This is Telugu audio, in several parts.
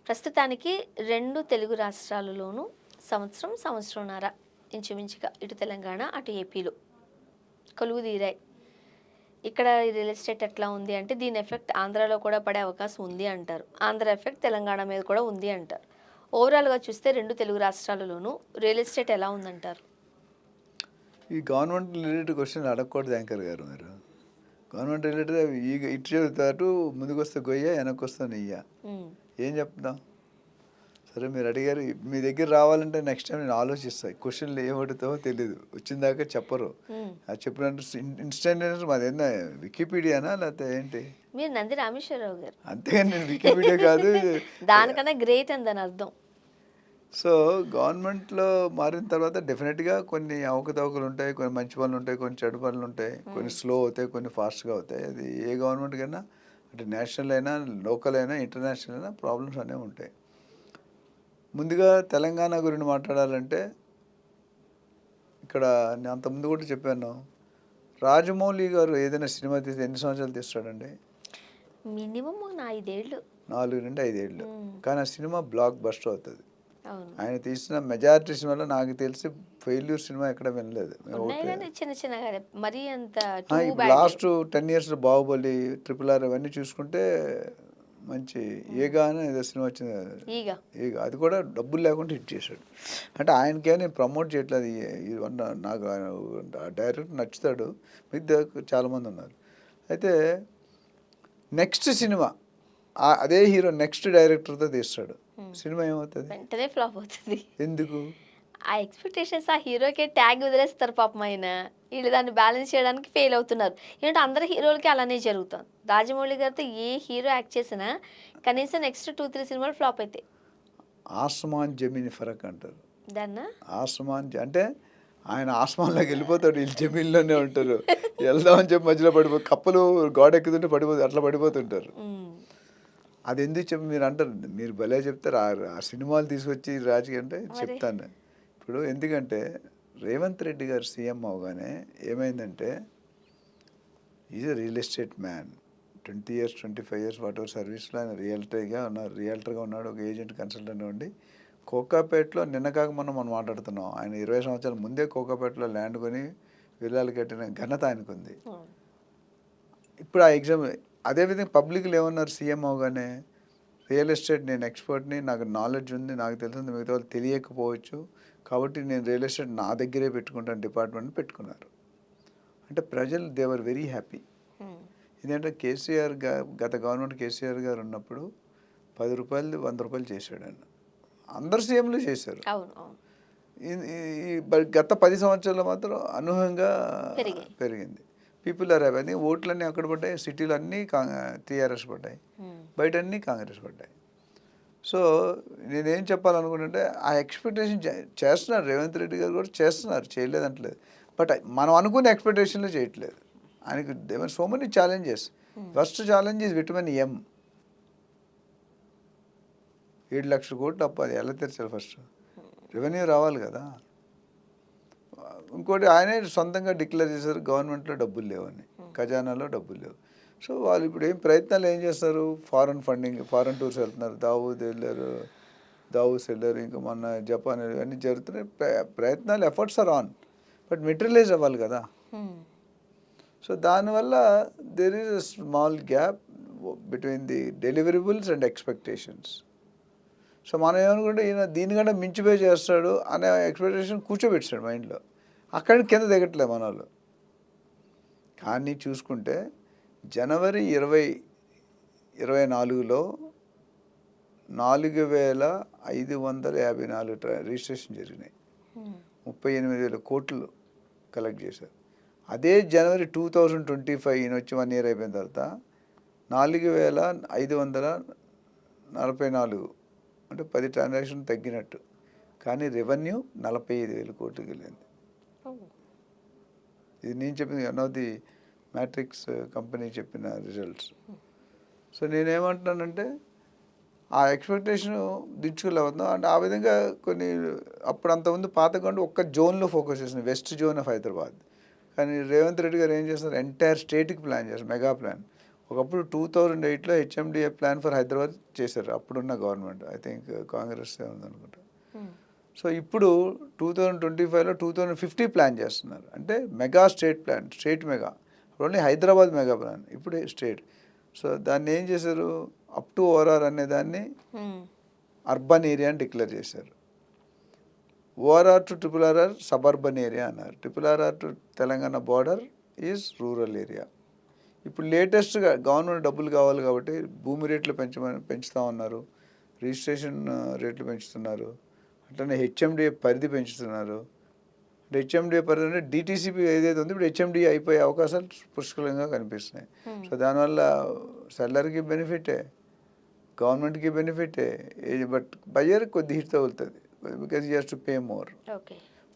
ప్రస్తుతానికి 2 తెలుగు రాష్ట్రాలలోనూ సంవత్సరంన్నర ఇంచుమించుగా ఇటు తెలంగాణ, అటు ఏపీలో కొలువుదీరాయి. ఇక్కడ రియల్ ఎస్టేట్ ఎట్లా ఉంది అంటే దీని ఎఫెక్ట్ ఆంధ్రాలో కూడా పడే అవకాశం ఉంది అంటారు. ఆంధ్ర ఎఫెక్ట్ తెలంగాణ మీద కూడా ఉంది అంటారు. ఓవరాల్‌గా చూస్తే 2 తెలుగు రాష్ట్రాలలోనూ రియల్ ఎస్టేట్ ఎలా ఉందంటారు? ఈ గవర్నమెంట్ రిలేటెడ్ క్వశ్చన్ అడగకూడదు యాంకర్ గారు మీరు. గవర్నమెంట్ రిలేటెడ్ ఇటు చెబుతారు, ముందుకొస్తే గొయ్య, వెనక్కొస్తే నెయ్య. హ్మ్. ఏం చెప్తాం? సరే మీరు అడిగారు, మీ దగ్గర రావాలంటే నెక్స్ట్ టైం నేను ఆలోచిస్తాను. క్వశ్చన్లు ఏం అడుగుతామో తెలియదు, వచ్చిన దాకా చెప్పరు. హ్మ్. అది చెప్పినట్టు ఇన్స్టెంట్ మాది ఏందా వికీపీడియానా లేకపోతే ఏంటి? మీరు నంది రామేశ్వరరావు గారు. అంతేగాని నేను వికీపీడియా కాదు. దానికన్నా గ్రేట్ అని దాని అర్థం. సో గవర్నమెంట్లో మారిన తర్వాత డెఫినెట్గా కొన్ని అవకతవకలు ఉంటాయి, కొన్ని మంచి పనులు ఉంటాయి, కొన్ని చెడు పనులు ఉంటాయి, కొన్ని స్లో అవుతాయి, కొన్ని ఫాస్ట్గా అవుతాయి. అది ఏ గవర్నమెంట్ కైనా అంటే నేషనల్ అయినా, లోకల్ అయినా, ఇంటర్నేషనల్ అయినా ప్రాబ్లమ్స్ అనేవి ఉంటాయి. ముందుగా తెలంగాణ గురించి మాట్లాడాలంటే ఇక్కడ నేను అంతకుముందు కూడా చెప్పాను, రాజమౌళి గారు ఏదైనా సినిమా తీస్తే ఎన్ని సంవత్సరాలు తీస్తాడండి? మినిమమ్ 5 ఏళ్ళు. 4 నుండి 5 ఏళ్ళు. కానీ ఆ సినిమా బ్లాక్ బస్టర్ అవుతుంది. అవును. ఆయన తీసిన మెజారిటీ సినిమాలో నాకు తెలిసి ఫెయిల్యూర్ సినిమా ఎక్కడ వినలేదు. ఉన్నాయి గానీ చిన్నగా మరీ అంత ఇప్పుడు బ్యాడ్ లాస్ట్ 10 ఇయర్స్లో బాహుబలి, RRR ఇవన్నీ చూసుకుంటే మంచి ఏగా అని ఏదో సినిమా వచ్చింది కదా. ఈగ. ఏగా అది కూడా డబ్బులు లేకుండా హిట్ చేశాడు. అంటే ఆయనకే నేను ప్రమోట్ చేయట్లేదు. నాకు డైరెక్ట్ నచ్చుతాడు, మిగతా చాలామంది ఉన్నారు. అయితే నెక్స్ట్ సినిమా అదే హీరో నెక్స్ట్ డైరెక్టర్తో తీస్తాడు. సినిమా ఏమవుతుంది? వెంటనే ఫ్లాప్ అవుతుంది. ఎందుకు? ఆ ఎక్స్పెక్టేషన్స్ ఆ హీరోకే ట్యాగ్ వదిలేస్తారు పాపం ఆయన. వీళ్ళు దాన్ని బ్యాలెన్స్ చేయడానికి ఫెయిల్ అవుతున్నారు. ఏంటంటే అందరు హీరోలకి అలానే జరుగుతుంది. రాజమౌళి గారితో ఏ హీరో యాక్ట్ చేసినా కనీసం నెక్స్ట్ 2-3 సినిమాలు ఫ్లాప్ అవుతాయి. ఆస్మాన్ జమీన్ ఫరక్ అంటారు. దాన్నా ఆస్మాన్ అంటే ఆయన ఆస్మాన్లోకి వెళ్ళిపోతాడు, వీళ్ళు జమీన్లోనే ఉంటారు. వెళ్దామని చెప్పి మధ్యలో కప్పలు గోడ ఎక్కుతుంటే అట్లా పడిపోతుంటారు. అది ఎందుకు చెప్పి మీరు అంటారు, మీరు భలే చెప్తారు. ఆ సినిమాలు తీసుకొచ్చి రాజకీయ అంటే చెప్తాను. ఇప్పుడు ఎందుకంటే రేవంత్ రెడ్డి గారు సీఎం అవగానే ఏమైందంటే, is a real estate man. 20 years 25 years what ever సర్వీస్లో ఆయన రియల్టర్గా ఉన్నాడు, ఒక ఏజెంట్ కన్సల్టెంట్ ఉండి కోకాపేటలో నిన్న కాక మనం మాట్లాడుతున్నాం. ఆయన 20 సంవత్సరాల ముందే కోకాపేటలో ల్యాండ్ కొని విల్లాలు కట్టిన ఘనత ఆయనకుంది. ఇప్పుడు ఆ ఎగ్జామ్ అదేవిధంగా పబ్లిక్లో ఏమన్నారు సీఎం అవగానే, రియల్ ఎస్టేట్ నేను ఎక్స్పర్ట్ని, నాకు నాలెడ్జ్ ఉంది, నాకు తెలుస్తుంది, మిగతా వాళ్ళు తెలియకపోవచ్చు, కాబట్టి నేను రియల్ ఎస్టేట్ నా దగ్గరే పెట్టుకుంటాను డిపార్ట్మెంట్ పెట్టుకున్నారు. అంటే ప్రజలు దేవర్ వెరీ హ్యాపీ. ఎందుకంటే గత గవర్నమెంట్ కేసీఆర్ గారు ఉన్నప్పుడు 10 రూపాయలు 100 రూపాయలు చేశాడు ఆయన. అందరు సీఎంలు చేశారు. గత 10 సంవత్సరాల్లో మాత్రం అనూహ్యంగా పెరిగింది. People are happy. అది ఓట్లన్నీ అక్కడ పడ్డాయి, సిటీలు అన్నీ టీఆర్ఎస్ పడ్డాయి, బయట అన్నీ కాంగ్రెస్ పడ్డాయి. సో నేనేం చెప్పాలనుకుంటుంటే ఆ ఎక్స్పెక్టేషన్ చేస్తున్నారు, రేవంత్ రెడ్డి గారు కూడా చేస్తున్నారు, చేయలేదంటలేదు. బట్ మనం అనుకునే ఎక్స్పెక్టేషన్లో చేయట్లేదు. ఆయనకి there are so many challenges. First challenge is vitamin M. 7 లక్షల కోట్లు అప్పు, అది ఎలా తెచ్చారు? ఫస్ట్ రెవెన్యూ రావాలి కదా. ఇంకోటి ఆయనే సొంతంగా డిక్లేర్ చేశారు, గవర్నమెంట్లో డబ్బులు లేవని, ఖజానాలో డబ్బులు లేవు. సో వాళ్ళు ఇప్పుడు ప్రయత్నాలు ఏం చేస్తారు? ఫారెన్ ఫండింగ్, ఫారెన్ టూర్స్ వెళ్తున్నారు, దావూస్ వెళ్ళారు, ఇంకా మొన్న జపాన్ ఇవన్నీ జరుగుతున్నాయి. ప్రయత్నాలు, efforts are on, but materialize అవ్వాలి కదా. సో దానివల్ల there is a small gap between the deliverables and expectations. So మనం ఏమనుకుంటే ఈయన దీనికంటే మించిపోయి చేస్తాడు అనే ఎక్స్పెక్టేషన్ కూర్చోబెట్టాడు మైండ్లో. అక్కడి కింద దిగట్లేదు మన వాళ్ళు. కానీ చూసుకుంటే జనవరి 2024లో 4554 రిజిస్ట్రేషన్ జరిగినాయి. 38,000 కోట్లు కలెక్ట్ చేశారు. అదే జనవరి 2025 ఈయన వచ్చి 1 ఇయర్ అయిపోయిన తర్వాత 4544, అంటే 10 ట్రాన్సాక్షన్ తగ్గినట్టు. కానీ రెవెన్యూ 45,000 కోట్లకి వెళ్ళింది. ఇది నేను చెప్పింది one of the matrix company చెప్పిన రిజల్ట్స్. సో నేనేమంటున్నానంటే ఆ ఎక్స్పెక్టేషన్ దించుకోలేకపోతున్నాం. అంటే ఆ విధంగా కొన్ని అప్పుడు అంతకుముందు పాతకంటే ఒక్క జోన్లో ఫోకస్ చేస్తుంది, వెస్ట్ జోన్ ఆఫ్ హైదరాబాద్. కానీ రేవంత్ రెడ్డి గారు ఏం చేస్తున్నారు, ఎంటైర్ స్టేట్కి ప్లాన్ చేస్తారు, మెగా ప్లాన్. ఒకప్పుడు 2008లో హెచ్ఎండిఏ ప్లాన్ ఫర్ హైదరాబాద్ చేశారు అప్పుడున్న గవర్నమెంట్. ఐ థింక్ కాంగ్రెస్ ఉందనుకుంటా. సో ఇప్పుడు 2025లో 2050 ప్లాన్ చేస్తున్నారు. అంటే mega state plan, state mega. Only Hyderabad mega plan, ఇప్పుడు స్టేట్. సో దాన్ని ఏం చేశారు, అప్ టు ఓఆర్ఆర్ అనే దాన్ని అర్బన్ ఏరియా అని డిక్లేర్ చేశారు. ORR to RRR suburban area అన్నారు. RRR to Telangana border is rural area. ఇప్పుడు లేటెస్ట్గా గవర్నమెంట్ డబ్బులు కావాలి కాబట్టి భూమి రేట్లు పెంచుతూ ఉన్నారు, రిజిస్ట్రేషన్ రేట్లు పెంచుతున్నారు, అట్లనే హెచ్ఎండిఏ పరిధి పెంచుతున్నారు. హెచ్ఎండిఏ పరిధి అంటే డిటీసీపీ ఏదైతే ఉందో ఇప్పుడు హెచ్ఎండిఏ అయిపోయే అవకాశాలు పుష్కలంగా కనిపిస్తున్నాయి. సో దానివల్ల సెల్లర్కి బెనిఫిటే, గవర్నమెంట్కి బెనిఫిటే, బట్ బయ్యర్కి కొద్ది హిట్ తగులుతుంది because you has to pay more.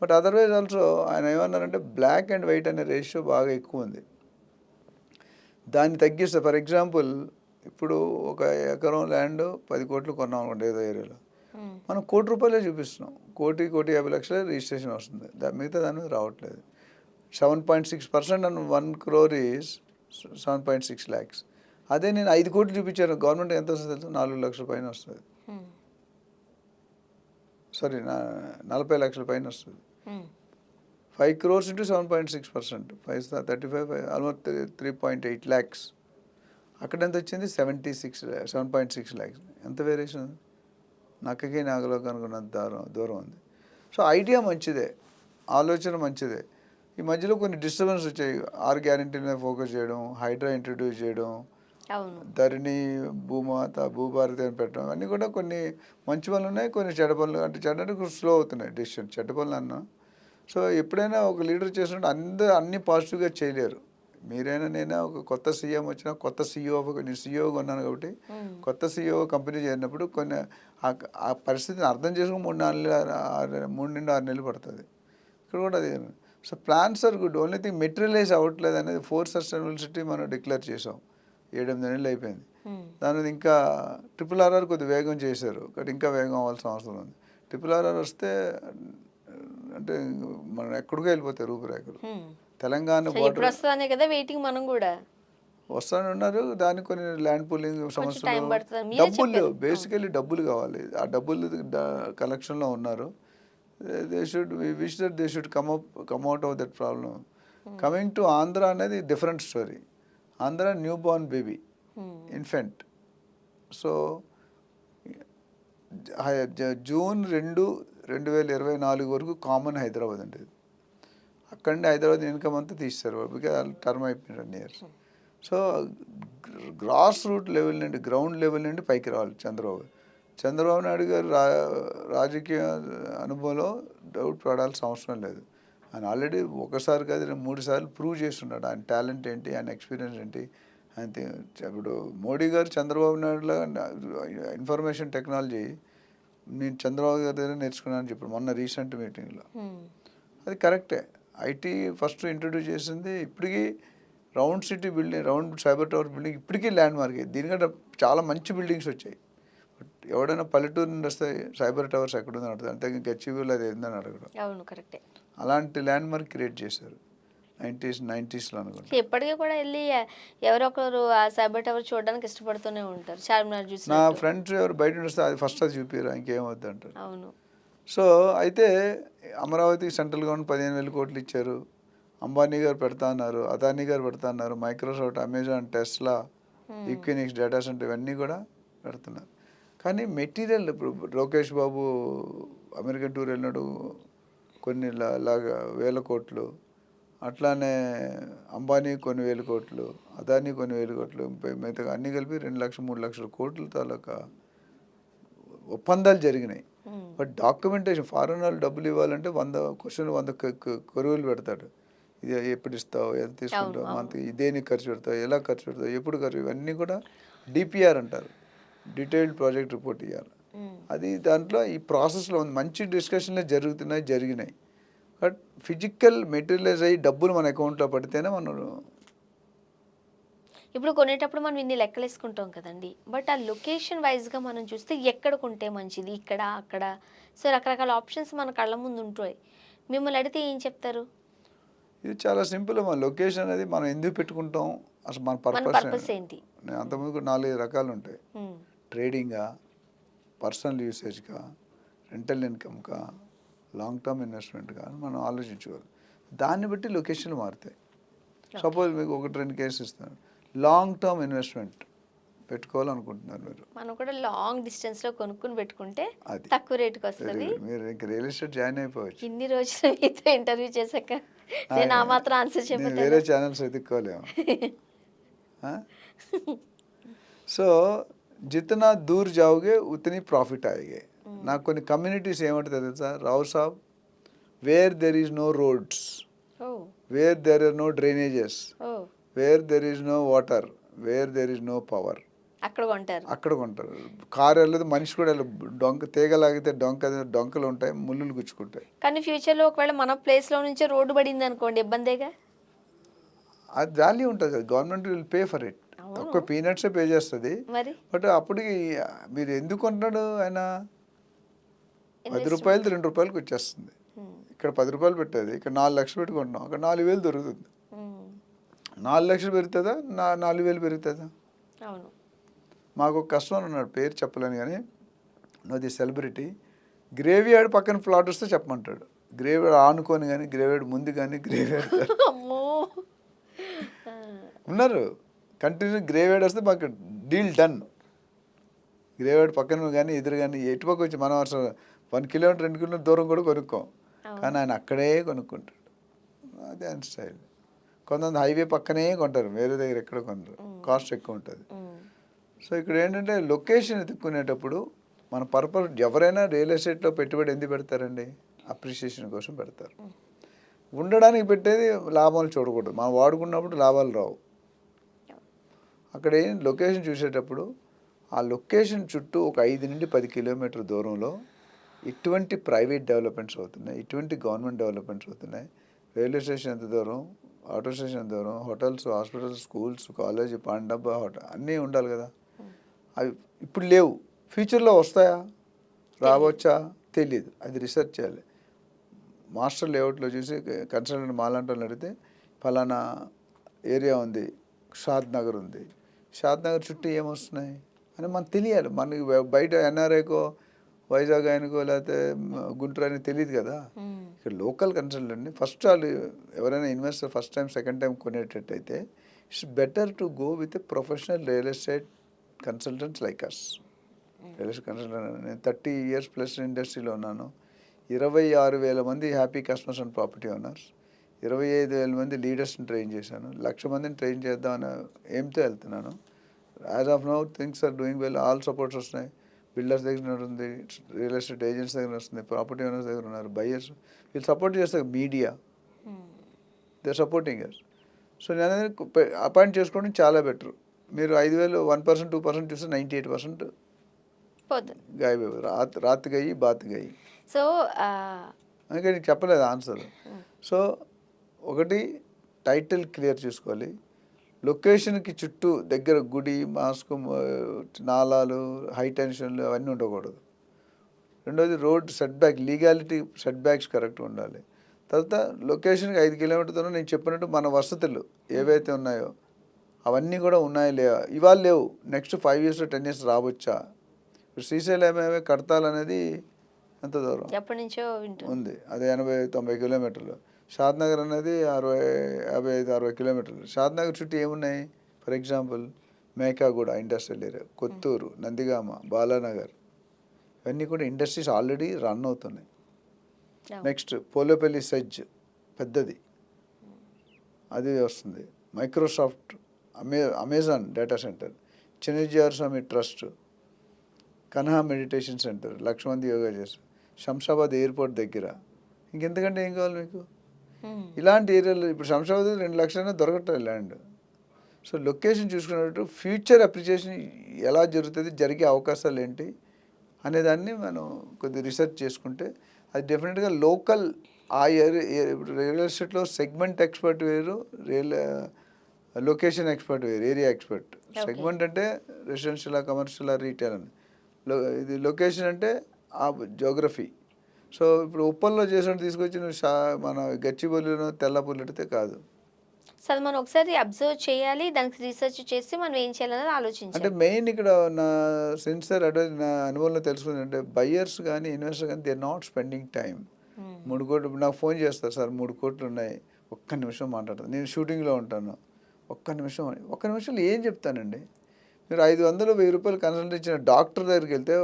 But otherwise also ఆయన ఏమన్నారంటే బ్లాక్ అండ్ వైట్ అనే రేషియో బాగా ఎక్కువ ఉంది, దాన్ని తగ్గిస్తే. ఫర్ ఎగ్జాంపుల్ ఇప్పుడు ఒక ఎకరం ల్యాండ్ 10 కోట్లు కొన్నాం అనుకోండి ఏదో ఏరియాలో, మనం ₹1,00,00,000 చూపిస్తున్నాం, 1,50,00,000 రిజిస్ట్రేషన్ వస్తుంది, మిగతా దాని మీద రావట్లేదు. 7.6% అండ్ 1 crore ఈజ్ 7.6 lakhs. అదే నేను 5 కోట్లు చూపించాను, గవర్నమెంట్ ఎంత వస్తుంది తెలుసు, 4 లక్షల పైన వస్తుంది. సారీ 40 లక్షల పైన వస్తుంది. 5 crores into 7.6%, 35 ఆల్మోస్ట్ 3.8 lakhs. అక్కడ ఎంత వచ్చింది, 7.6 lakhs. ఎంత వేరియేషన్, నక్కకి నాగలోకి అనుకున్నంత దూరం ఉంది. సో ఐడియా మంచిదే, ఆలోచన మంచిదే. ఈ మధ్యలో కొన్ని డిస్టర్బెన్స్ వచ్చాయి. 6 గ్యారెంటీల మీద ఫోకస్ చేయడం, హైడ్రా ఇంట్రడ్యూస్ చేయడం, ధరణి, భూమాత, భూభారతి అని పెట్టడం, అన్నీ కూడా కొన్ని మంచి పనులు ఉన్నాయి, కొన్ని చెడ్డ పనులు. అంటే చెడ్డ అంటే స్లో అవుతున్నాయి డెసిషన్, చెడ్డ పనులు అన్నా. సో ఎప్పుడైనా ఒక లీడర్ చేసినట్టు అన్నీ పాజిటివ్గా చేయలేరు. మీరైనా నేనా ఒక కొత్త సీఎం వచ్చినా, కొత్త సీఈఓ, నేను సీఈఓగా ఉన్నాను కాబట్టి కొత్త సీఈఓ కంపెనీ చేరినప్పుడు కొన్ని ఆ పరిస్థితిని అర్థం చేసుకుని 3 నుండి 6 నెలలు పడుతుంది. ఇక్కడ కూడా అదే. So plans are good, only thing materialize అవ్వట్లేదు అనేది. 4 సస్టైనబిలిటీ మనం డిక్లేర్ చేసాం, 7-8 నెలలు అయిపోయింది. దాని మీద ఇంకా RRR కొద్దిగా వేగం చేశారు, కాబట్టి ఇంకా వేగం అవ్వాల్సిన అవసరం ఉంది. RRR వస్తే అంటే మనం ఎక్కడికో వెళ్ళిపోతాయి రూపురేఖలు. తెలంగాణ వస్తానే ఉన్నారు, దానికి కొన్ని ల్యాండ్ పూలింగ్ సమస్యలు, డబ్బులు, బేసికలీ డబ్బులు కావాలి. ఆ డబ్బులు కలెక్షన్లో ఉన్నారు. They should, we wish that they should come out of that problem. Coming to Andhra అనేది different story. Andhra new born baby, infant. So June 2, 2024 వరకు కామన్ హైదరాబాద్ ఉండేది. అక్కడనే హైదరాబాద్ ఇన్కమ్ అంతా తీస్తారు, బికాజ్ టర్మ్ అయిపోయింది 10 years. So grass root level నుండి, గ్రౌండ్ లెవెల్ నుండి పైకి రావాలి చంద్రబాబు నాయుడు గారు. రాజకీయ అనుభవంలో డౌట్ పడాల్సిన అవసరం లేదు. ఆయన ఆల్రెడీ ఒకసారి కాదు 3 సార్లు ప్రూవ్ చేస్తున్నాడు ఆయన టాలెంట్ ఏంటి, ఆయన ఎక్స్పీరియన్స్ ఏంటి. ఆయన ఇప్పుడు మోడీ గారు చంద్రబాబు నాయుడులో ఇన్ఫర్మేషన్ టెక్నాలజీ నేను చంద్రబాబు గారి దగ్గర నేర్చుకున్నానని చెప్పాడు మొన్న రీసెంట్ మీటింగ్లో. అది కరెక్టే. ఐటీ ఫస్ట్ ఇంట్రడ్యూస్ చేసింది. ఇప్పటికీ round city building, round cyber tower building ఇప్పటికీ ల్యాండ్ మార్క్. దీనికంటే చాలా మంచి బిల్డింగ్స్ వచ్చాయి. ఎవడైనా పల్లెటూరు నుండి వస్తే సైబర్ టవర్స్ ఎక్కడుందని అడుగుతారు, అంతే గచ్చిబౌలి అది ఏందని అడగడం. అవును, కరెక్టే. అలాంటి ల్యాండ్ మార్క్ క్రియేట్ చేశారు 90s అనుకుంటా. ఎప్పటికీ కూడా వెళ్ళి ఎవరో ఒకరు ఆ సైబర్ టవర్ చూడడానికి ఇష్టపడుతూనే ఉంటారు. చార్మినార్ చూసి నా ఫ్రెండ్స్ ఎవరు బయట వస్తే అది ఫస్ట్ అది చూపిరా, ఇంకేమవుద్ది అంటారు. అవును. సో అయితే అమరావతి సెంట్రల్ గవర్నమెంట్ 15,000 కోట్లు ఇచ్చారు. అంబానీ గారు పెడతా అన్నారు, అదానీ గారు పెడతా అన్నారు, Microsoft, Amazon, Tesla, Equinix data center ఇవన్నీ కూడా పెడుతున్నారు. కానీ మెటీరియల్ ఇప్పుడు లోకేష్ బాబు అమెరికన్ టూర్ వెళ్ళినాడు, కొన్ని లాగా 1,000 కోట్లు, అట్లానే అంబానీ కొన్ని 1,000 కోట్లు, అదానీ కొన్ని 1,000 కోట్లు, మిగతా అన్నీ కలిపి 2 లక్షలు 3 లక్షల కోట్ల తాలూకా ఒప్పందాలు జరిగినాయి. బట్ డాక్యుమెంటేషన్, ఫారెన్ వాళ్ళు డబ్బులు ఇవ్వాలంటే 100 కొరువులు పెడతాడు. ఇది ఎప్పుడు ఇస్తావు, ఎంత తీసుకుంటావు, మంత్కి దేనికి ఖర్చు పెడతావు, ఎలా ఖర్చు పెడతావు, ఎప్పుడు ఖర్చు, ఇవన్నీ కూడా డిపిఆర్ అంటారు, డీటెయిల్డ్ ప్రాజెక్ట్ రిపోర్ట్ ఇవ్వాలి. అది దాంట్లో ఈ ప్రాసెస్లో మంచి డిస్కషన్లే జరిగినాయి. బట్ ఫిజికల్ మెటీరియలైజ్ అయ్యి డబ్బులు మన అకౌంట్లో పడితేనే మనం. ఇప్పుడు కొనేటప్పుడు మనం ఇన్ని లెక్కలు వేసుకుంటాం కదండి, బట్ ఆ లొకేషన్ వైజ్గా మనం చూస్తే ఎక్కడ కొంటే మంచిది, ఇక్కడ అక్కడ, సో రకరకాల ఆప్షన్స్ మన కళ్ళ ముందు ఉంటాయి. మిమ్మల్ని అడిగితే ఏం చెప్తారు? ఇది చాలా సింపుల్. మన లొకేషన్ అనేది మనం ఎందుకు పెట్టుకుంటాం, అసలు మన మన పర్పస్ పర్పస్ ఏంటి? అంతకుముందు 4 రకాలు ఉంటాయి. ఉమ్, ట్రేడింగా, పర్సనల్ యూసేజ్గా, రెంటల్ ఇన్కమ్గా, లాంగ్ టర్మ్ ఇన్వెస్ట్మెంట్గా మనం ఆలోచించుకోవాలి. దాన్ని బట్టి లొకేషన్లు మారుతాయి. సపోజ్ మీకు 1-2 కేసులు ఇస్తాను. లాంగ్ టర్మ్ ఇన్వెస్ట్మెంట్ పెట్టుకోవాలనుకుంటున్నారు మీరు, మనం కూడా లాంగ్ డిస్టెన్స్ లో కొనుక్కుని పెట్టుకుంటే అది తక్కువ రేటుకి వెరీ వస్తుంది. గుడ్. మీరు ఇంక రియల్ ఎస్టేట్ జాయిన్ అయిపోవచ్చు. ఇన్ని రోజులు మీతో ఇంటర్వ్యూ చేశాక నేను ఆ మాత్రం ఆన్సర్ నేను చెప్పట్లేదు. వేరే ఛానల్స్ వెతుక్కోలేము. సో జితనా దూర్ జాओगे ఉతనీ ప్రాఫిట్ ఆయేగే. నాకు కొన్ని కమ్యూనిటీస్ ఏమంటుంది తెలుసా, రావు సాబ్, where there is no roads, oh where there are no drainages, oh where there is no water, where there is no power, అక్కడ కొంటారు. అక్కడ కొంటారు. కారు వెళ్ళదు, మనిషి కూడా వెళ్ళదు. డొంక తీగలాగితే డొంకలు ఉంటాయి, ముళ్ళులు గుచ్చుకుంటాయి. కానీ ఫ్యూచర్లో ఒకవేళ మన ప్లేస్లో నుంచే రోడ్డు పడింది అనుకోండి, ఇబ్బందేగా. అది వాల్యూ ఉంటుంది కదా, government will pay for it. అవును. తక్కువ పీనట్సే పే చేస్తుంది. మరి బట్ అప్పటికి మీరు ఎందుకు కొంటున్నాడు ఆయన, 10 Investment. రూపాయలు 2 రూపాయలకి వచ్చేస్తుంది. ఇక్కడ 10 రూపాయలు పెట్టేది ఇక్కడ 4 లక్షలు పెట్టుకుంటున్నాం, అక్కడ 4,000 దొరుకుతుంది. 4 లక్షలు పెరుగుతుందా, 4,000 పెరుగుతుందా? అవును. మాకు ఒక కస్టమర్ ఉన్నాడు, పేరు చెప్పలేను కానీ, నోది సెలబ్రిటీ. గ్రేవ్ యార్డ్ పక్కన ప్లాట్ వస్తే చెప్పమంటాడు. గ్రేవ్ యార్డ్ ఆనుకొని కానీ, గ్రేవ్ యార్డ్ ముందు కానీ, గ్రేవ్ యార్డ్ అమ్మో. ఉన్నారు కంటిన్యూ. గ్రేవ్ యార్డ్ వస్తే మాకు డీల్ డన్. గ్రేవ్ యార్డ్ పక్కన కానీ ఎదురు కానీ ఎటుపక్క వచ్చి మనం అసలు 1 కిలోమీటర్ 2 కిలోమీటర్ దూరం కూడా కొనుక్కోం, కానీ ఆయన అక్కడే కొనుక్కుంటాడు. అదే ఆయన స్టైల్. కొంతమంది హైవే పక్కనే కొంటారు, వేరే దగ్గర ఎక్కడ కొంటారు, కాస్ట్ ఎక్కువ ఉంటుంది. సో ఇక్కడ ఏంటంటే లొకేషన్ ఎత్తుక్కునేటప్పుడు మన పర్పస్, ఎవరైనా రియల్ ఎస్టేట్లో పెట్టుబడి ఎందుకు పెడతారండి, అప్రిషియేషన్ కోసం పెడతారు. ఉండడానికి పెట్టేది లాభాలు చూడకూడదు, మనం వాడుకున్నప్పుడు లాభాలు రావు. అక్కడ ఏం లొకేషన్ చూసేటప్పుడు ఆ లొకేషన్ చుట్టూ ఒక 5 నుండి 10 కిలోమీటర్ దూరంలో ఇటువంటి ప్రైవేట్ డెవలప్మెంట్స్ అవుతున్నాయి, ఇటువంటి గవర్నమెంట్ డెవలప్మెంట్స్ అవుతున్నాయి. రైల్వే స్టేషన్ ఎంత దూరం, ఆటో స్టేషన్ ఎంత దూరం, హోటల్స్, హాస్పిటల్స్, స్కూల్స్, కాలేజ్, పాండబ్బా హోటల్ అన్నీ ఉండాలి కదా. అవి ఇప్పుడు లేవు, ఫ్యూచర్లో వస్తాయా, రావచ్చా తెలియదు, అది రీసెర్చ్ చేయాలి. మాస్టర్ లేఅవుట్లో చూసి కన్సల్టెంట్ మాలాంటి వాళ్ళని అడిగితే ఫలానా ఏరియా ఉంది, షాద్ నగర్ ఉంది, షాద్ నగర్ చుట్టూ ఏమొస్తున్నాయి అని మనకు తెలియాలి. మనకి బయట ఎన్ఆర్ఐకో వైజాగ్ ఆయనకో లేకపోతే గుంటూరు ఆయనకు తెలియదు కదా. ఇక్కడ లోకల్ కన్సల్టెంట్ని ఫస్ట్ వాళ్ళు ఎవరైనా investor first time second time కొనేటట్టయితే it's better to go with a professional real estate consultants like us. Real estate consultant నేను 30 years ప్లస్ ఇండస్ట్రీలో ఉన్నాను. 26,000 మంది happy customers and property owners, 25,000 మంది లీడర్స్ని ట్రైన్ చేశాను, 1,00,000 మందిని ట్రైన్ చేద్దామని ఎయిమ్తో వెళ్తున్నాను. As of now things are doing well. All supports వస్తున్నాయి. బిల్డర్స్ దగ్గర ఉంది, రియల్ ఎస్టేట్ ఏజెంట్స్ దగ్గర వస్తుంది, ప్రాపర్టీ ఓనర్స్ దగ్గర ఉన్నారు, బయ్యర్స్ వీళ్ళు సపోర్ట్ చేస్తారు. Media they supporting us. So నేను అపాయింట్ చేసుకోవడం చాలా బెటర్. మీరు 5,000 1% 2% చూస్తే 98% పోతుంది. గాయబే రాత్ గయి బాత్ గయి. సో అందుకే నీకు చెప్పలేదు ఆన్సర్. సో ఒకటి టైటిల్ క్లియర్ చూసుకోవాలి, లొకేషన్కి చుట్టూ దగ్గర గుడి, మాస్క్, నాలాలు, హై టెన్షన్లు అవన్నీ ఉండకూడదు. రెండోది road set back, legality set backs correct ఉండాలి. తర్వాత లొకేషన్కి 5 కిలోమీటర్తో నేను చెప్పినట్టు మన వసతులు ఏవైతే ఉన్నాయో అవన్నీ కూడా ఉన్నాయా లేవా, ఇవాళ లేవు, నెక్స్ట్ 5 years 10 years రావచ్చా. ఇప్పుడు శ్రీశైలం ఏమే కడతాలనేది ఎంత దూరం ఎప్పటి నుంచో వింటుంది ఉంది, అది 80-90 కిలోమీటర్లు. షాద్నగర్ అనేది 55-60 కిలోమీటర్లు. షాద్నగర్ చుట్టూ ఏమున్నాయి, for example Mekaguda industrial area, Kothur, Nandigama, Balanagar, ఇవన్నీ కూడా ఇండస్ట్రీస్ ఆల్రెడీ రన్ అవుతున్నాయి. నెక్స్ట్ పోలేపల్లి సెజ్ పెద్దది, అది వస్తుంది. Microsoft, Amazon data center, Chinnajeeyar Swamy trust, Kanha meditation center, 1,00,000 మంది యోగా చేస్తారు, శంషాబాద్ ఎయిర్పోర్ట్ దగ్గర. ఇంకెంతకంటే ఏం కావాలి మీకు? ఇలాంటి ఏరియాలో ఇప్పుడు శంషాబాద్ 2 లక్షలైనా దొరకట్లేదు ల్యాండ్. సో లొకేషన్ చూసుకున్నట్టు ఫ్యూచర్ అప్రిషియేషన్ ఎలా జరుగుతుంది, జరిగే అవకాశాలు ఏంటి అనేదాన్ని మనం కొద్దిగా రీసెర్చ్ చేసుకుంటే అది డెఫినెట్గా లోకల్ ఆ ఏరియా. ఇప్పుడు రియల్ ఎస్టేట్లో సెగ్మెంట్ ఎక్స్పర్ట్ వేరు, లొకేషన్ ఎక్స్పర్ట్ వేరు, ఏరియా ఎక్స్పర్ట్. సెగ్మెంట్ అంటే రెసిడెన్షియల్, కమర్షియల్, రీటైల్ అని. ఇది లొకేషన్ అంటే ఆ జోగ్రఫీ. సో ఇప్పుడు ఉప్పల్లో చేసినట్టు తీసుకొచ్చి నువ్వు మన గచ్చిబౌలిలో తెల్లపూర్లు పెడితే కాదు. సో అది మనం ఒకసారి అబ్జర్వ్ చేయాలి, దానికి రీసెర్చ్ చేసి మనం ఏం చేయాలనేది అంటే ఆలోచించాలి. మెయిన్ ఇక్కడ నా సిన్సియర్ అడ్వైస్ నా అనుభవంలో తెలుసుకుందంటే బయ్యర్స్ కానీ ఇన్వెస్టర్ కానీ they are not spending time. 3 కోట్లు ఇప్పుడు నాకు ఫోన్ చేస్తారు, సార్ 3 కోట్లు ఉన్నాయి, ఒక్క నిమిషం మాట్లాడతాను, నేను షూటింగ్లో ఉంటాను, ఒక్క నిమిషంలో ఏం చెప్తానండి. మీరు 500 1000 రూపాయలు కన్సల్ట్ ఇచ్చిన డాక్టర్ దగ్గరికి వెళ్తే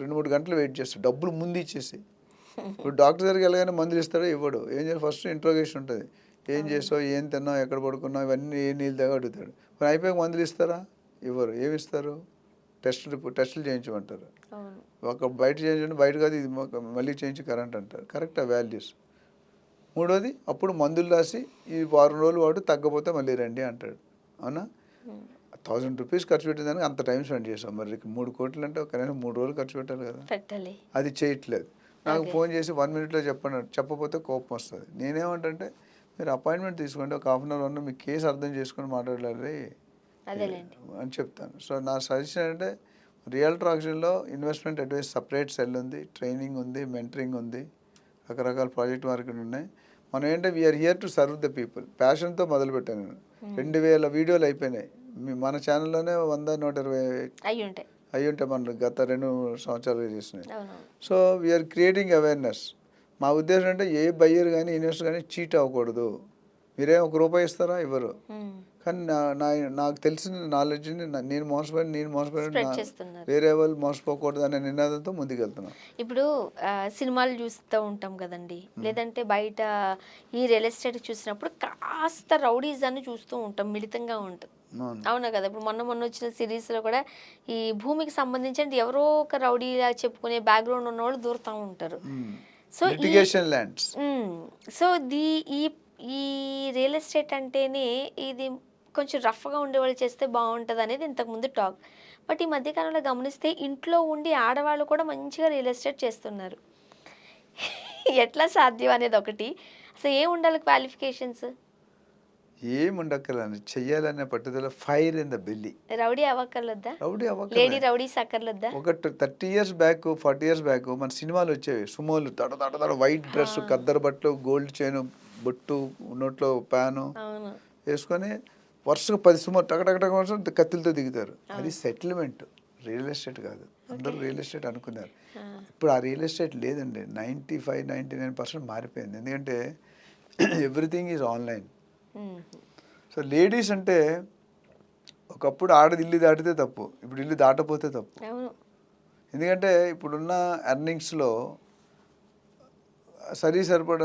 2-3 గంటలు వెయిట్ చేస్తారు, డబ్బులు ముందు ఇచ్చేసి. ఇప్పుడు డాక్టర్ దగ్గరికి వెళ్ళగానే మందులు ఇస్తాడో ఇవ్వడు, ఏం చేయాలి, ఫస్ట్ ఇంట్రోగేషన్ ఉంటుంది, ఏం చేసావు, ఏం తిన్నావు, ఎక్కడ పడుకున్నావు, ఇవన్నీ ఏ నీళ్ళు తాగా అడుగుతాడు. మరి అయిపోయాక మందులు ఇస్తారా, ఇవ్వరు. ఏమి ఇస్తారు, టెస్టులు చేయించమంటారు. అవును. ఒక బయట చేయించండి, బయట కాదు ఇది మళ్ళీ చేయించి కరెంట్ అంటారు. Correct values. మూడోది అప్పుడు మందులు రాసి ఈ వారం రోజులు వాడు తగ్గపోతే మళ్ళీ రండి అంటాడు. అవునా, 1000 రూపీస్ ఖర్చు పెట్టేదానికి అంత టైం స్పెండ్ చేసాం. మరి 3 కోట్లు అంటే కనీసం 3 రోజులు ఖర్చు పెట్టాలి కదా, పెట్టాలి. అది చేయట్లేదు. నాకు ఫోన్ చేసి 1 మినిట్లో చెప్పకపోతే కోపం వస్తుంది. నేనేమంటే మీరు అపాయింట్మెంట్ తీసుకోండి, ఒక 1/2 అవర్ మీ కేసు అర్థం చేసుకొని మాట్లాడాలి అదేలేండి. అని చెప్తాను. సో నా సజెషన్ అంటే రియల్టర్ ఆక్షన్లో ఇన్వెస్ట్మెంట్ అడ్వైస్ సపరేట్ సెల్ ఉంది, ట్రైనింగ్ ఉంది, మెంటరింగ్ ఉంది, రకరకాల ప్రాజెక్ట్ మార్కెట్ ఉన్నాయి. మనం ఏంటంటే we are here to serve the people. ప్యాషన్తో మొదలుపెట్టాను నేను. 2000 వీడియోలు అయిపోయినాయి మన ఛానల్లోనే, 100-120 అయ్యి ఉంటాయి మన గత 2 సంవత్సరాలుగా చేసినాయి. So we are creating awareness. మా ఉద్దేశం అంటే ఏ బయ్యర్ కానీ ఇన్వెస్టర్ కానీ చీట్ అవ్వకూడదు. మీరేం ₹1 ఇస్తారా, ఇవ్వరు. కానీ నాకు తెలిసిన నాలెడ్జ్ని నేను మోసపోయిన వేరే వాళ్ళు మోసపోకూడదు అనే నినాదంతో ముందుకెళ్తున్నాను. ఇప్పుడు సినిమాలు చూస్తూ ఉంటాం కదండి, లేదంటే బయట ఈ రియల్ ఎస్టేట్ చూసినప్పుడు కాస్త రౌడీజాన్ని చూస్తూ ఉంటాం, మిళితంగా ఉంటుంది. అవునా కదా. ఇప్పుడు మొన్న వచ్చిన సిరీస్లో కూడా ఈ భూమికి సంబంధించి ఎవరో ఒక రౌడీలా చెప్పుకునే బ్యాక్గ్రౌండ్ ఉన్న వాళ్ళు దూరుతూ ఉంటారు. సో సో ఈ రియల్ ఎస్టేట్ అంటేనే ఇది కొంచెం రఫ్గా ఉండేవాళ్ళు చేస్తే బాగుంటుంది అనేది ఇంతకుముందు టాక్. బట్ ఈ మధ్యకాలంలో గమనిస్తే ఇంట్లో ఉండి ఆడవాళ్ళు కూడా మంచిగా రియల్ ఎస్టేట్ చేస్తున్నారు. ఎట్లా సాధ్యం అనేది ఒకటి. అసలు ఏం ఉండాలి క్వాలిఫికేషన్స్? ఏముండక్కర్లేదు, చెయ్యాలనే పట్టుదల, fire in the belly. Rowdy అవ్వక్కర్లేదా, లేడీ రౌడీస్ అక్కర్లేదా? ఒక 30 years బ్యాక్ 40 years బ్యాక్ మన సినిమాలు వచ్చేవి, సుమోలు తడ వైట్ డ్రెస్, కద్దరు బట్టలు, గోల్డ్ చైన్, బొట్టు, నోట్లో ప్యాను వేసుకొని వరుసగా 10 సుమోలు టకటక కత్తులతో దిగుతారు. అది సెటిల్మెంట్, రియల్ ఎస్టేట్ కాదు. అందరూ రియల్ ఎస్టేట్ అనుకున్నారు. ఇప్పుడు ఆ రియల్ ఎస్టేట్ లేదండి. 95-99% మారిపోయింది. ఎందుకంటే everything is online. So ladies అంటే ఒకప్పుడు ఆడది ఇల్లు దాటితే తప్పు, ఇప్పుడు ఇల్లు దాటపోతే తప్పు. ఎందుకంటే ఇప్పుడున్న ఎర్నింగ్స్లో సరిపడ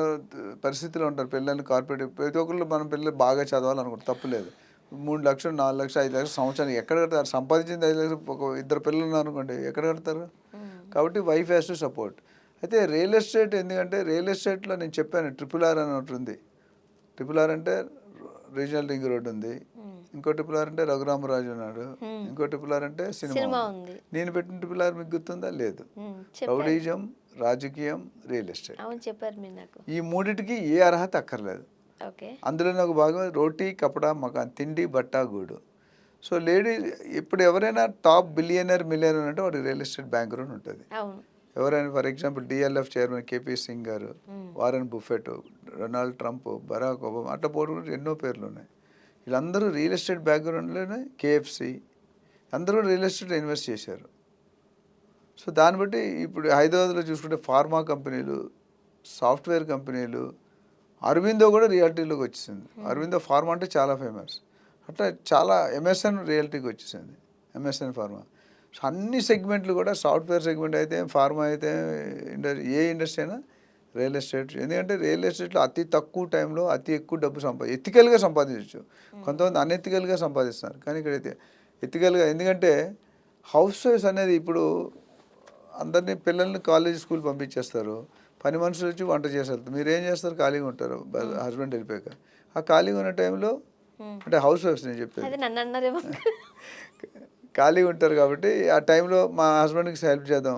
పరిస్థితిలో ఉంటారు. పిల్లల్ని కార్పొరేట్ ప్రతి ఒక్కళ్ళు మన పిల్లలు బాగా చదవాలనుకుంటారు, తప్పు లేదు. 3 లక్షలు 4 లక్షలు 5 లక్షలు సంవత్సరానికి ఎక్కడ కడతారు? సంపాదించింది 5 లక్షలు, ఒక 2 పిల్లలు ఉన్నారనుకోండి, ఎక్కడ కడతారు? కాబట్టి వైఫ్ హ్యాస్ టు సపోర్ట్. అయితే రియల్ ఎస్టేట్ ఎందుకంటే రియల్ ఎస్టేట్లో నేను చెప్పాను RRR అని ఒకటి ఉంది. RRR అంటే రీజనల్ రింగ్ రోడ్ ఉంది, ఇంకో RRR అంటే రఘురామరాజు ఉన్నాడు, ఇంకో RRR అంటే సినిమా ఉంది. నేను పెట్టిన RRR మీకు గుర్తుందా? లేదు. రౌడీజం, రాజకీయం, రియల్ ఎస్టేట్, ఈ మూడిటికి ఏ అర్హత అక్కర్లేదు. అందులోనే ఒక భాగం రోటీ కపడా మకాన్, తిండి బట్ట గూడు. సో లేడీ ఇప్పుడు ఎవరైనా టాప్ బిలియనర్ మిలియనర్ అంటే వాడికి రియల్ ఎస్టేట్ బ్యాక్గ్రౌండ్ ఉంటుంది. ఎవరైనా for example DLF chairman KP Singh గారు, Warren Buffett, Donald Trump, Barack Obama, అట్లా పోటీ ఎన్నో పేర్లు ఉన్నాయి. వీళ్ళందరూ రియల్ ఎస్టేట్ బ్యాక్గ్రౌండ్లోనే, KFC అందరూ రియల్ ఎస్టేట్లో ఇన్వెస్ట్ చేశారు. సో దాన్ని బట్టి ఇప్పుడు హైదరాబాద్లో చూసుకుంటే ఫార్మా కంపెనీలు, సాఫ్ట్వేర్ కంపెనీలు, అరవిందో కూడా రియాలిటీలోకి వచ్చేసింది. అరవిందో ఫార్మా అంటే చాలా ఫేమస్. అట్లా చాలా MSN రియాలిటీకి వచ్చేసింది, MSN ఫార్మా. సో అన్ని సెగ్మెంట్లు కూడా, సాఫ్ట్వేర్ సెగ్మెంట్ అయితే, ఫార్మా అయితే, ఏ ఇండస్ట్రీ అయినా రియల్ ఎస్టేట్. ఎందుకంటే రియల్ ఎస్టేట్లో అతి తక్కువ టైంలో అతి ఎక్కువ డబ్బు ఎథికల్గా సంపాదించవచ్చు. కొంతమంది అన్ఎథికల్గా సంపాదిస్తున్నారు, కానీ ఇక్కడైతే ఎథికల్గా. ఎందుకంటే హౌస్ వైఫ్స్ అనేది ఇప్పుడు అందరినీ పిల్లల్ని కాలేజ్ స్కూల్ పంపించేస్తారు, పని మనుషులు వచ్చి వంట చేస్తారు. మీరు ఏం చేస్తారు? ఖాళీగా ఉంటారు హస్బెండ్ వెళ్ళిపోయాక. ఆ ఖాళీగా ఉన్న టైంలో, అంటే హౌస్ వైఫ్స్ నేను చెప్పేది, ఖాళీగా ఉంటారు కాబట్టి ఆ టైంలో మా హస్బెండ్కి హెల్ప్ చేద్దాం.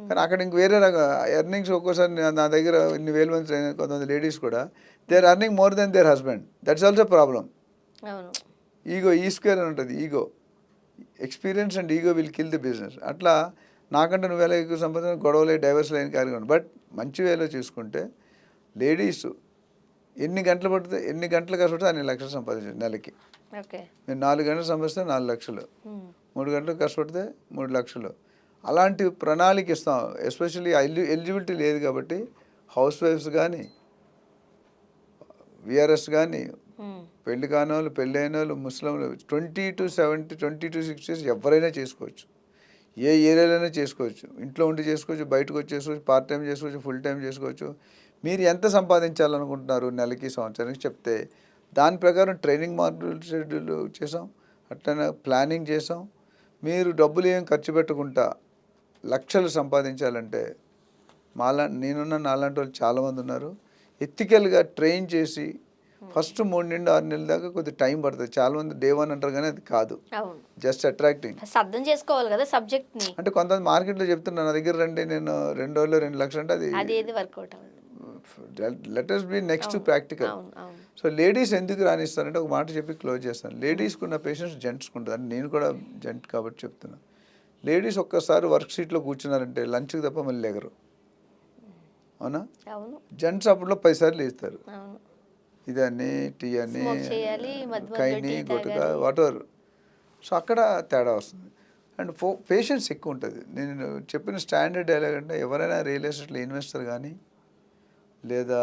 కానీ అక్కడ ఇంక వేరే రకం ఎర్నింగ్స్. ఒక్కోసారి నా దగ్గర ఇన్ని వేల మంది కొంతమంది లేడీస్ కూడా they are earning more than their husband. That's also problem. Ego, square అని ఉంటుంది. Ego, experience and ego will kill the business. అట్లా నాకంటే నువ్వేలా ఎక్కువ సంపాదన, గొడవలే, డైవర్స్ లేని కార్యక్రమం. బట్ మంచి వేలో చూసుకుంటే లేడీస్ ఎన్ని గంటలు పడితే ఎన్ని గంటలు కష్టపడితే అన్ని లక్షలు సంపాదించండి నెలకి. ఓకే. మీరు 4 గంటలు సంపాదిస్తే 4 లక్షలు, 3 గంటలు కష్టపడితే 3 లక్షలు. అలాంటి ప్రణాళిక ఇస్తాం. ఎస్పెషల్లీ ఎలిజిబిలిటీ లేదు కాబట్టి హౌస్ వైఫ్స్ కానీ, విఆర్ఎస్ కానీ, పెళ్లి కాని వాళ్ళు, పెళ్ళి అయిన వాళ్ళు, ముస్లింలు 20 to 70, 20 to 60 ఎవరైనా చేసుకోవచ్చు. ఏ ఏరియాలోనే చేసుకోవచ్చు. ఇంట్లో ఉండి చేసుకోవచ్చు, బయటకు వచ్చి చేసుకోవచ్చు, పార్ట్ టైం చేసుకోవచ్చు, ఫుల్ టైం చేసుకోవచ్చు. మీరు ఎంత సంపాదించాలనుకుంటున్నారు నెలకి, సంవత్సరానికి చెప్తే దాని ప్రకారం ట్రైనింగ్ మాడ్యూల్ షెడ్యూల్ చేసాం, అట్లనే ప్లానింగ్ చేసాం. మీరు డబ్బులు ఏం ఖర్చు పెట్టకుండా లక్షలు సంపాదించాలంటే నేనున్న నాలాంటి వాళ్ళు చాలామంది ఉన్నారు. ఎథికల్గా ట్రైన్ చేసి ఫస్ట్ 3 నుండి 6 నెలల దాకా కొద్దిగా టైం పడుతుంది. చాలామంది డే 1 అంటారు కానీ అది కాదు, జస్ట్ అట్రాక్టింగ్. అర్థం చేసుకోవాలి కదా సబ్జెక్ట్ ని. అంటే కొంతమంది మార్కెట్లో చెప్తున్నారు నా దగ్గర రండి, నేను 2 రోజుల్లో 2 లక్షలు అంటే అది ఏది వర్కౌట్ అవ్వదు. Let us be next practical. So ladies ఎందుకు రాణిస్తారంటే ఒక మాట చెప్పి క్లోజ్ చేస్తాను. లేడీస్కి ఉన్న పేషెన్స్ జెంట్స్కి ఉంటుంది. అంటే నేను కూడా జెంట్ కాబట్టి చెప్తున్నా. లేడీస్ ఒక్కసారి వర్క్ షీట్లో కూర్చున్నారంటే లంచ్కి తప్ప మళ్ళీ లేగరు, అవునా? జెంట్స్ అప్పట్లో 10 సార్లు వేస్తారు. ఇదని టీ అని కైని గుట్టక వాటెవర్. సో అక్కడ తేడా వస్తుంది. అండ్ పేషెన్స్ ఎక్కువ ఉంటుంది. నేను చెప్పిన స్టాండర్డ్ డైలాగ్ అంటే ఎవరైనా రియల్ ఎస్టేట్లో ఇన్వెస్టర్ కానీ, లేదా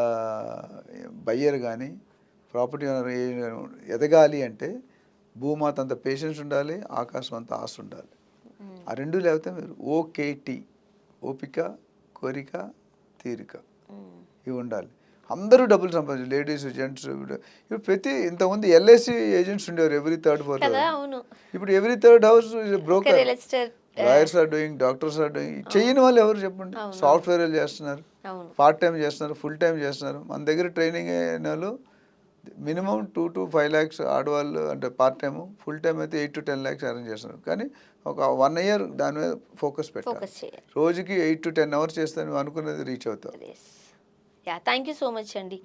బయ్యర్ కానీ, ప్రాపర్టీ ఓనర్ ఎదగాలి అంటే భూమాత అంత పేషెన్స్ ఉండాలి, ఆకాశం అంత ఆశ ఉండాలి. ఆ రెండు లేకపోతే మీరు ఓకేటి, ఓపిక, కోరిక, తీరిక ఇవి ఉండాలి. అందరూ డబ్బులు సంపాదించారు, లేడీస్, జెంట్స్. ఇప్పుడు ప్రతి ఇంతకుముందు ఎల్ఐసి ఏజెంట్స్ ఉండేవారు ఎవ్రీ థర్డ్, ఫోర్త్. ఇప్పుడు every third house broker, lawyers are doing, doctors are doing. చేయని వాళ్ళు ఎవరు చెప్పండి? సాఫ్ట్వేర్ చేస్తున్నారు, పార్ట్ టైం చేస్తున్నారు, ఫుల్ టైం చేస్తున్నారు. మన దగ్గర ట్రైనింగ్ అయిన వాళ్ళు మినిమం 2 to 5 lakhs ఆడవాళ్ళు అంటే పార్ట్ టైము, ఫుల్ టైం అయితే 8 to 10 lakhs అరేంజ్ చేస్తున్నారు. కానీ ఒక 1 year దాని మీద ఫోకస్ పెట్టాలి. రోజుకి 8 to 10 hours చేస్తే నువ్వు అనుకున్నది రీచ్ అవుతావు. థ్యాంక్ యూ సో మచ్ అండి.